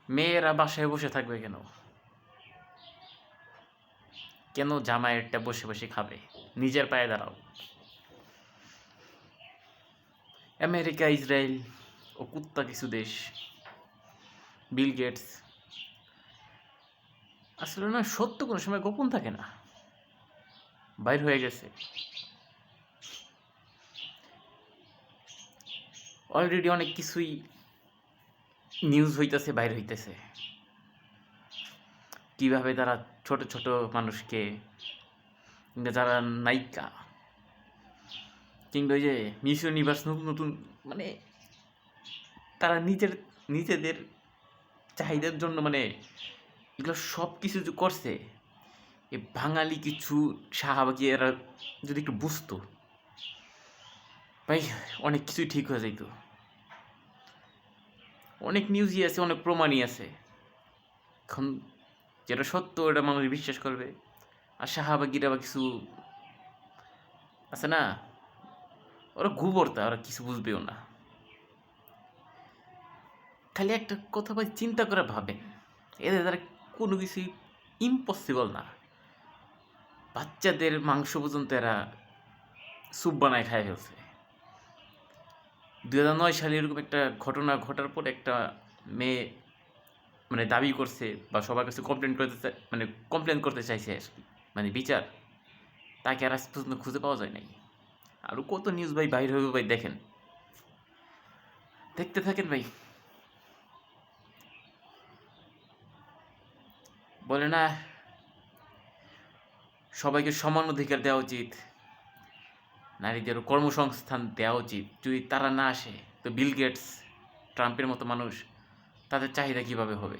মেয়েরা বাসায় বসে থাকবে কেন? কেন জামাইয়েরটা বসে বসে খাবে? নিজের পায়ে দাঁড়াও। আমেরিকা, ইসরায়েল ও কুত্তা কিছু দেশ, বিল গেটস, আসলে না, সত্য কোনো সময় গোপন থাকে না, বাইর হয়ে গেছে। অলরেডি অনেক কিছুই নিউজ হইতেছে, বাইর হইতেছে, কিভাবে তারা ছোট ছোট মানুষকে, কিংবা যারা নায়িকা, কিংবা ওই যে মিস ইউনিভার্স, নতুন নতুন, মানে তারা নিজেদের চাহিদার জন্য, মানে এগুলো সব কিছু যে করছে, এ বাঙালি কিছু শাহবাগী এরা যদি একটু বুঝতো, ভাই অনেক কিছুই ঠিক হয়ে যাইতো। অনেক নিউজই আছে, অনেক প্রমাণই আছে। এখন যেটা সত্য ওটা মানুষ বিশ্বাস করবে, আর শাহবাগীরা বা কিছু আছে না, ওরা গুবর্তা, ওরা কিছু বুঝবেও না। খালি একটা কথা ভাই, চিন্তা করে ভাবেন, এদের দ্বারা কোনো কিছুই ইম্পসিবল না। বাচ্চাদের মাংস পর্যন্ত এরা স্যুপ বানায় খায় ফেলছে। 2009 সালে এরকম একটা ঘটনা ঘটার পর একটা মেয়ে মানে দাবি করছে বা সবার কাছে কমপ্লেন করতে চাইছে আর কি, মানে বিচার। তাকে আর আজ পর্যন্ত খুঁজে পাওয়া যায় নাই। আরও কত নিউজ ভাই বাইর হবে ভাই, দেখেন, দেখতে থাকেন ভাই। বলে না, সবাইকে সমান অধিকার দেওয়া উচিত, নারীদেরও কর্মসংস্থান দেওয়া উচিত। যদি তারা না আসে, তো বিল গেটস, ট্রাম্পের মতো মানুষ, তাদের চাহিদা কিভাবে হবে?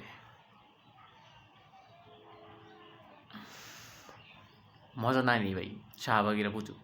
মজা নাই নি ভাই, শাহবাগীরা বুঝুক।